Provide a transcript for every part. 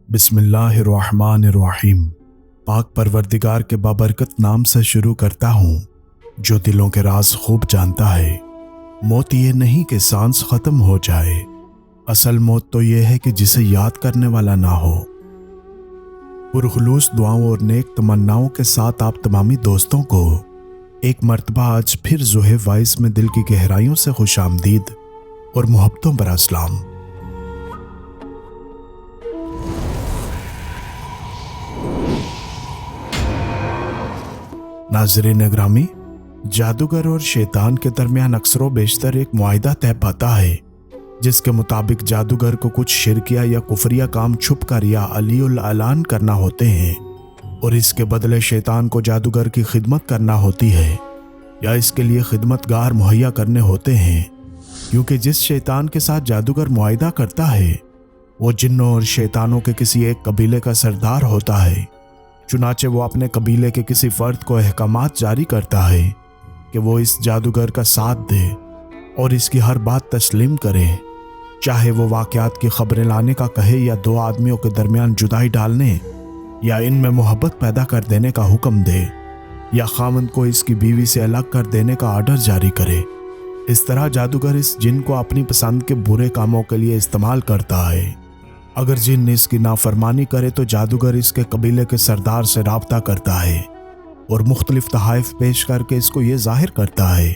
बिस्मिल्लाहिर्रहमानिर्रहीम। पाक परवरदिगार के बाबरकत नाम से शुरू करता हूँ, जो दिलों के राज खूब जानता है। मौत ये नहीं कि सांस ख़त्म हो जाए, असल मौत तो ये है कि जिसे याद करने वाला ना हो। पुरखुलूस दुआओं और नेक तमन्नाओं के साथ आप तमामी दोस्तों को एक मर्तबा आज फिर ज़ुहे वाइस में दिल की गहराइयों से खुश आमदीद और मोहब्बतों पर अस्सलाम। नाज़रीन ग्रामी, जादूगर और शैतान के दरमियान अक्सर बेशतर एक मुआहिदा तय पाता है, जिसके मुताबिक जादूगर को कुछ शिरकिया या कुफरिया काम छुप कर या अलीउल ऐलान करना होते हैं, और इसके बदले शैतान को जादूगर की खिदमत करना होती है या इसके लिए खिदमतगार मुहैया करने होते हैं। क्योंकि जिस शैतान के साथ जादूगर मुआहिदा करता है वो जिन्नों और शैतानों के किसी एक कबीले का सरदार होता है। चुनाचे वो अपने कबीले के किसी फर्द को अहकामात जारी करता है कि वो इस जादूगर का साथ दे और इसकी हर बात तस्लीम करे, चाहे वो वाक़यात की खबरें लाने का कहे या दो आदमियों के दरमियान जुदाई डालने या इनमें मोहब्बत पैदा कर देने का हुक्म दे या खामंद को इसकी बीवी से अलग कर देने का आर्डर जारी करे। इस तरह जादूगर इस जिन को अपनी पसंद के बुरे कामों के लिए इस्तेमाल करता है। अगर जिन इसकी नाफरमानी करे तो जादूगर इसके कबीले के सरदार से राब्ता करता है और मुख्तलिफ तहाइफ पेश करके इसको ये जाहिर करता है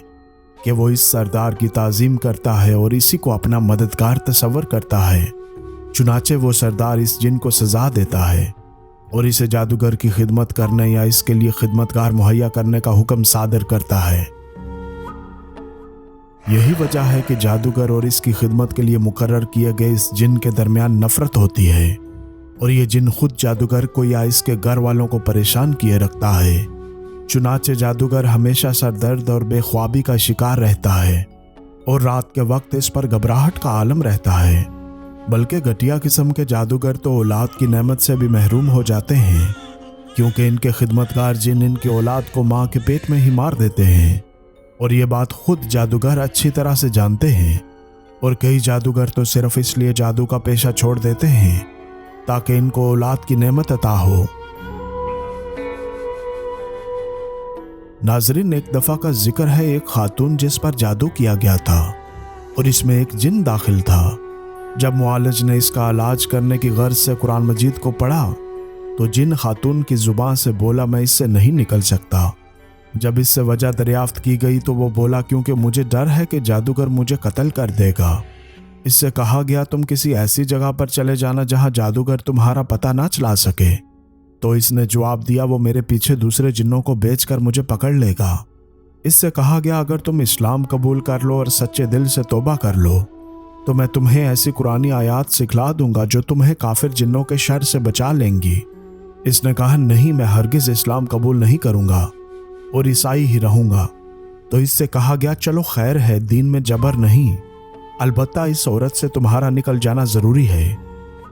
कि वो इस सरदार की ताज़ीम करता है और इसी को अपना मददगार तस्वर करता है। चुनाचे वो सरदार इस जिन को सज़ा देता है और इसे जादूगर की खिदमत करने या इसके लिए खिदमतगार मुहैया करने का हुक्म सादर करता है। यही वजह है कि जादूगर और इसकी खिदमत के लिए मुकर्रर किए गए इस जिन के दरमियान नफरत होती है और ये जिन खुद जादूगर को या इसके घर वालों को परेशान किए रखता है। चुनाचे जादूगर हमेशा सरदर्द और बेख्वाबी का शिकार रहता है और रात के वक्त इस पर घबराहट का आलम रहता है। बल्कि घटिया किस्म के जादूगर तो औलाद की नेमत से भी महरूम हो जाते हैं, क्योंकि इनके खिदमतगार जिन इनकी औलाद को माँ के पेट में ही मार देते हैं और ये बात खुद जादूगर अच्छी तरह से जानते हैं। और कई जादूगर तो सिर्फ इसलिए जादू का पेशा छोड़ देते हैं ताकि इनको औलाद की नेमत अता हो। नाजरीन, एक दफ़ा का जिक्र है एक खातून जिस पर जादू किया गया था और इसमें एक जिन दाखिल था। जब मुआलिज ने इसका इलाज करने की गर्ज से कुरान मजीद को पढ़ा तो जिन खातून की जुबान से बोला, मैं इससे नहीं निकल सकता। जब इससे वजह दरियाफ्त की गई तो वो बोला, क्योंकि मुझे डर है कि जादूगर मुझे कत्ल कर देगा। इससे कहा गया, तुम किसी ऐसी जगह पर चले जाना जहां जादूगर तुम्हारा पता ना चला सके। तो इसने जवाब दिया, वो मेरे पीछे दूसरे जिन्नों को बेचकर मुझे पकड़ लेगा। इससे कहा गया, अगर तुम इस्लाम कबूल कर लो और सच्चे दिल से तौबा कर लो तो मैं तुम्हें ऐसी कुरानी आयात सिखला दूंगा जो तुम्हें काफिर जिन्नों के शर से बचा लेंगी। इसने कहा, नहीं, मैं हरगिज इस्लाम कबूल नहीं करूंगा और ईसाई ही रहूंगा। तो इससे कहा गया, चलो खैर है, दीन में जबर नहीं, अलबत्ता इस औरत से तुम्हारा निकल जाना जरूरी है।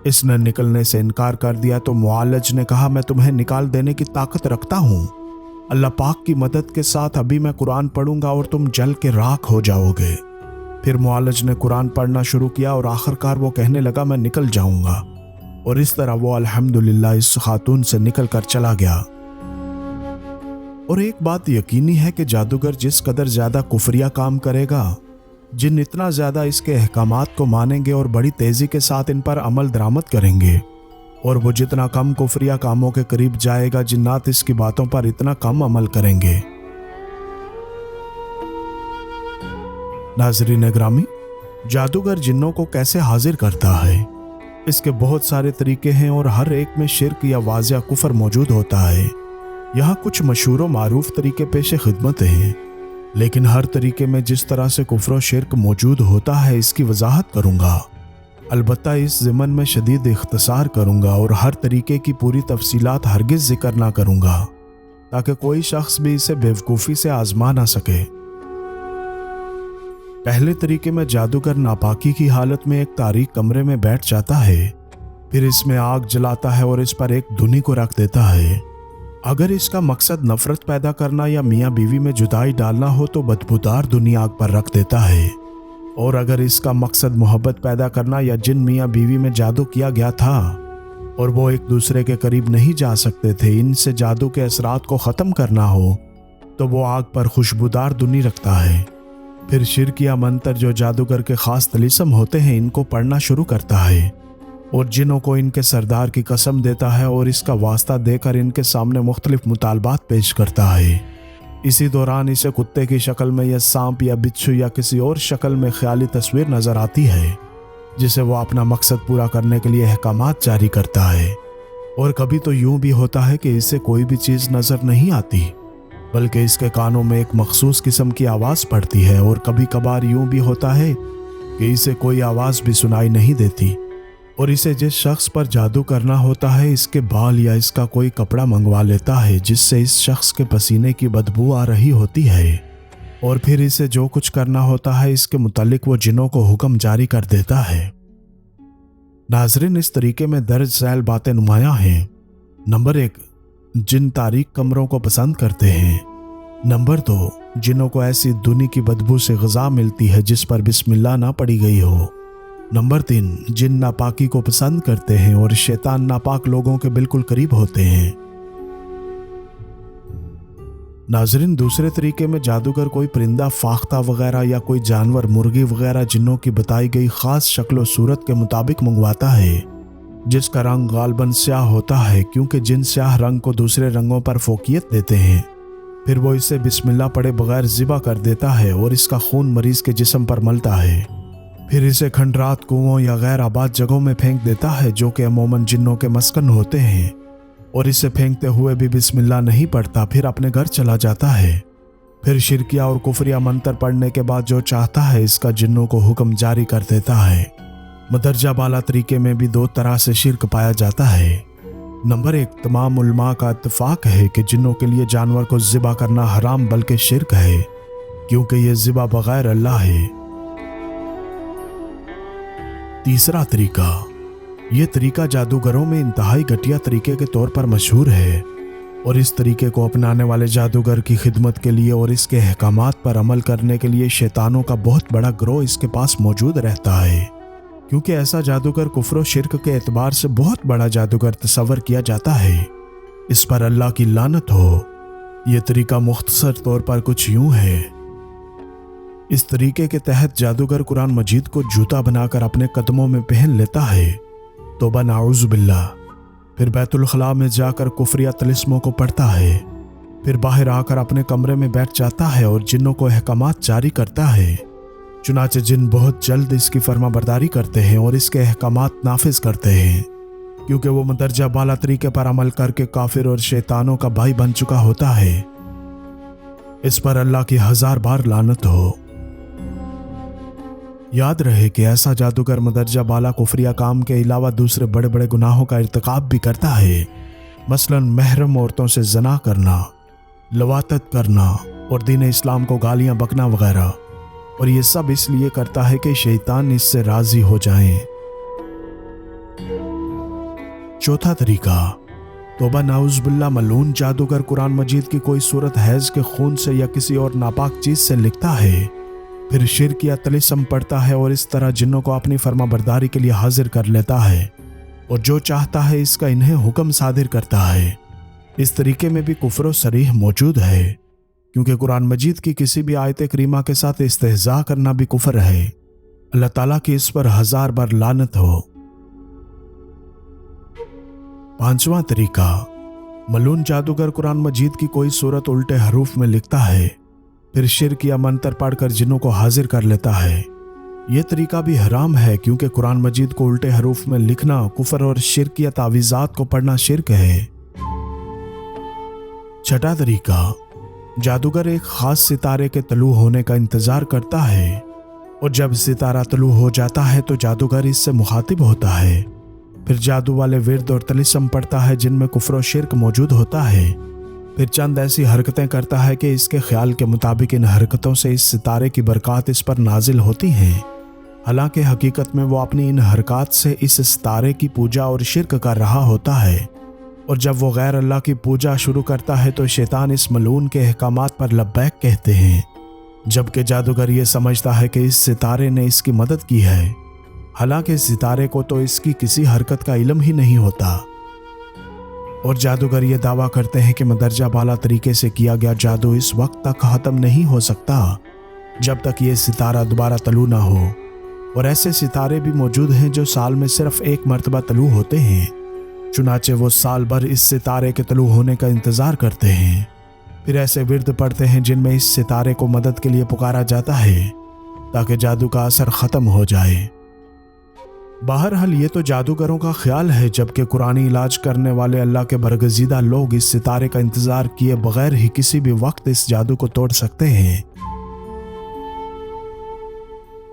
इसने निकलने से इनकार कर दिया तो मुआलिज ने कहा, मैं तुम्हें निकाल देने की ताकत रखता हूँ। अल्लाह पाक की मदद के साथ अभी मैं कुरान पढ़ूंगा और तुम जल के राख हो जाओगे। फिर मुआलिज ने कुरान पढ़ना शुरू किया और आखिरकार वो कहने लगा, मैं निकल जाऊंगा। और इस तरह वो अल्हम्दुलिल्लाह इस खातून से निकल कर चला गया। और एक बात यकीनी है कि जादूगर जिस कदर ज्यादा कुफरिया काम करेगा, जिन इतना ज्यादा इसके अहकामात को मानेंगे और बड़ी तेजी के साथ इन पर अमल दरामद करेंगे, और वो जितना कम कुफरिया कामों के करीब जाएगा, जिन्नात इसकी बातों पर इतना कम अमल करेंगे। नाज़रीन ग्रामी, जादूगर जिन्नों को कैसे हाजिर करता है, इसके बहुत सारे तरीके हैं और हर एक में शिर्क या वाज़िह कुफर मौजूद होता है। यहाँ कुछ मशहूर व मारूफ तरीके पेशे खिदमत हैं, लेकिन हर तरीके में जिस तरह से कुफर व शिर्क मौजूद होता है इसकी वजाहत करूँगा। अलबत्ता इस ज़िमन में शदीद इख्तिसार करूँगा और हर तरीके की पूरी तफसीलात हरगिज़ जिक्र ना करूँगा, ताकि कोई शख्स भी इसे बेवकूफ़ी से आजमा ना सके। पहले तरीके में जादूगर नापाकी की हालत में एक तारीक कमरे में बैठ जाता है, फिर इसमें आग जलाता है और इस पर एक धुनी को रख देता है। अगर इसका मकसद नफरत पैदा करना या मियाँ बीवी में जुदाई डालना हो तो बदबूदार धुनी आग पर रख देता है, और अगर इसका मकसद मोहब्बत पैदा करना या जिन मियाँ बीवी में जादू किया गया था और वो एक दूसरे के करीब नहीं जा सकते थे। इनसे जादू के असरात को ख़त्म करना हो तो वो आग पर खुशबूदार धुनी रखता है। फिर शिर्क या मंत्र जो जादूगर के ख़ास तलीसम होते हैं इनको पढ़ना शुरू करता है और जिनों को इनके सरदार की कसम देता है और इसका वास्ता देकर इनके सामने मुख्तलिफ मुतालबात पेश करता है। इसी दौरान इसे कुत्ते की शक्ल में या सांप या बिच्छू या किसी और शक्ल में ख्याली तस्वीर नज़र आती है जिसे वो अपना मकसद पूरा करने के लिए अहकामात जारी करता है। और कभी तो यूं भी होता है कि इसे कोई भी चीज़ नज़र नहीं आती बल्कि इसके कानों में एक मखसूस किस्म की आवाज़ पड़ती है। और कभी कभार यूं भी होता है कि इसे कोई आवाज़ भी सुनाई नहीं देती और इसे जिस शख्स पर जादू करना होता है इसके बाल या इसका कोई कपड़ा मंगवा लेता है जिससे इस शख्स के पसीने की बदबू आ रही होती है। और फिर इसे जो कुछ करना होता है इसके मुतालिक वो जिनों को हुक्म जारी कर देता है। नाज़रीन, इस तरीके में दर्ज झैल बातें नुमायां हैं। नंबर 1, जिन तारीक कमरों को पसंद करते हैं। नंबर 2, जिनों को ऐसी धुनी की बदबू से ग़िज़ा मिलती है जिस पर बिस्मिल्लाह ना पड़ी गई हो। नंबर 3, जिन नापाकी को पसंद करते हैं और शैतान नापाक लोगों के बिल्कुल करीब होते हैं। नाज़रीन, दूसरे तरीके में जादूगर कोई परिंदा, फाख्ता वगैरह या कोई जानवर, मुर्गी वगैरह जिन्नों की बताई गई ख़ास शक्ल और सूरत के मुताबिक मंगवाता है जिसका रंग गालबन स्याह होता है क्योंकि जिन स्याह रंग को दूसरे रंगों पर फोकियत देते हैं। फिर वो इसे बिस्मिल्लाह पढ़े बगैर ज़िबा कर देता है और इसका खून मरीज़ के जिस्म पर मलता है। फिर इसे खंडरात, कुओं या गैर आबाद जगहों में फेंक देता है जो कि अमूमन जिन्नों के मस्कन होते हैं और इसे फेंकते हुए भी बिस्मिल्लाह नहीं पढ़ता, फिर अपने घर चला जाता है। फिर शिरकिया और कुफरिया मंत्र पढ़ने के बाद जो चाहता है इसका जिन्नों को हुक्म जारी कर देता है। मदरजा बाला तरीके में भी 2 तरह से शिरक पाया जाता है। नंबर 1, तमाम उलमा का इत्तफाक है कि जिन्नों के लिए जानवर को ज़िबा करना हराम बल्कि शिरक है क्योंकि ये ज़िबा बगैर अल्लाह है। तीसरा तरीका, ये तरीका जादूगरों में इंतहाई घटिया तरीके के तौर पर मशहूर है और इस तरीके को अपनाने वाले जादूगर की खिदमत के लिए और इसके अहकामात पर अमल करने के लिए शैतानों का बहुत बड़ा गिरोह इसके पास मौजूद रहता है क्योंकि ऐसा जादूगर कुफ्र और शिर्क के एतबार से बहुत बड़ा जादूगर तस्वर किया जाता है। इस पर अल्लाह की लानत हो। यह तरीका मुख्तसर तौर पर कुछ यूं है। इस तरीके के तहत जादूगर कुरान मजीद को जूता बनाकर अपने कदमों में पहन लेता है, तौबा नाउज़ु बिल्लाह। फिर बैतुल खला में जाकर कुफरिया तलिस्मों को पढ़ता है। फिर बाहर आकर अपने कमरे में बैठ जाता है और जिन्नों को अहकामात जारी करता है। चुनाचे जिन बहुत जल्द इसकी फर्माबरदारी करते हैं और इसके अहकामात नाफिज करते हैं क्योंकि वो मदरजा बाला तरीके पर अमल करके काफिर और शैतानों का भाई बन चुका होता है। इस पर अल्लाह की 1000 बार लानत हो। याद रहे कि ऐसा जादूगर मदरजा बाला कुफरिया काम के अलावा दूसरे बड़े बड़े गुनाहों का इर्तिकाब भी करता है, मसलन महरम औरतों से जना करना, लवातत करना और दीन इस्लाम को गालियां बकना वगैरह। और ये सब इसलिए करता है कि शैतान इससे राजी हो जाए। चौथा तरीका, तौबा नाउज़ बिल्लाह, मलून जादूगर कुरान मजीद की कोई सूरत हैज के खून से या किसी और नापाक चीज से लिखता है, फिर शिर्क या तलिस्म पढ़ता है और इस तरह जिन्नों को अपनी फर्माबरदारी के लिए हाजिर कर लेता है और जो चाहता है इसका इन्हें हुक्म सादिर करता है। इस तरीके में भी कुफ्र सरीह मौजूद है क्योंकि कुरान मजीद की किसी भी आयत करीमा के साथ इस्तेहज़ा करना भी कुफ्र है। अल्लाह ताला की इस पर 1000 बार लानत हो। पांचवा तरीका, मलून जादूगर कुरान मजीद की कोई सूरत उल्टे हरूफ में लिखता है, फिर शिर्क या मंत्र पढ़कर जिन्नों को हाजिर कर लेता है। यह तरीका भी हराम है क्योंकि कुरान मजीद को उल्टे हरूफ में लिखना कुफ्र और शिर्क या तावीज़ात को पढ़ना शिर्क है। छठा तरीका, जादूगर एक खास सितारे के तलू होने का इंतजार करता है और जब सितारा तलू हो जाता है तो जादूगर इससे मुखातिब होता है। फिर जादू वाले विर्द और तलिस्म पढ़ता है जिनमें कुफ्र और शिर्क मौजूद होता है। फिर चंद ऐसी हरकतें करता है कि इसके ख्याल के मुताबिक इन हरकतों से इस सितारे की बरकत इस पर नाजिल होती हैं। हालांकि हकीकत में वो अपनी इन हरकत से इस सितारे की पूजा और शिर्क कर रहा होता है और जब वो गैर अल्लाह की पूजा शुरू करता है तो शैतान इस मलून के अहकामात पर लब्बैक कहते हैं, जबकि जादूगर ये समझता है कि इस सितारे ने इसकी मदद की है। हालांकि सितारे को तो इसकी किसी हरकत का इल्म ही नहीं होता। اور جادوگر یہ دعویٰ کرتے ہیں کہ مندرجہ بالا طریقے سے کیا گیا جادو اس وقت تک ختم نہیں ہو سکتا جب تک یہ ستارہ دوبارہ طلوع نہ ہو، اور ایسے ستارے بھی موجود ہیں جو سال میں صرف ایک مرتبہ طلوع ہوتے ہیں، چنانچہ وہ سال بھر اس ستارے کے طلوع ہونے کا انتظار کرتے ہیں، پھر ایسے ورد پڑھتے ہیں جن میں اس ستارے کو مدد کے لیے پکارا جاتا ہے تاکہ جادو کا اثر ختم ہو جائے۔ بہرحال یہ تو جادوگروں کا خیال ہے، جبکہ قرآنی علاج کرنے والے اللہ کے برگزیدہ لوگ اس ستارے کا انتظار کیے بغیر ہی کسی بھی وقت اس جادو کو توڑ سکتے ہیں۔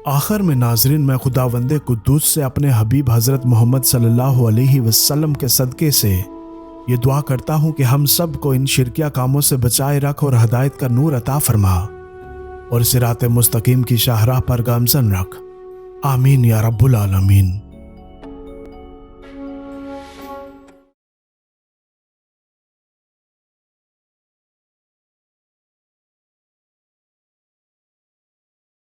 آخر میں ناظرین، میں خداوند قدوس سے اپنے حبیب حضرت محمد صلی اللہ علیہ وسلم کے صدقے سے یہ دعا کرتا ہوں کہ ہم سب کو ان شرکیہ کاموں سے بچائے رکھ اور ہدایت کا نور عطا فرما اور صراط مستقیم کی شاہراہ پر گامزن رکھ۔ آمین یا رب العالمین۔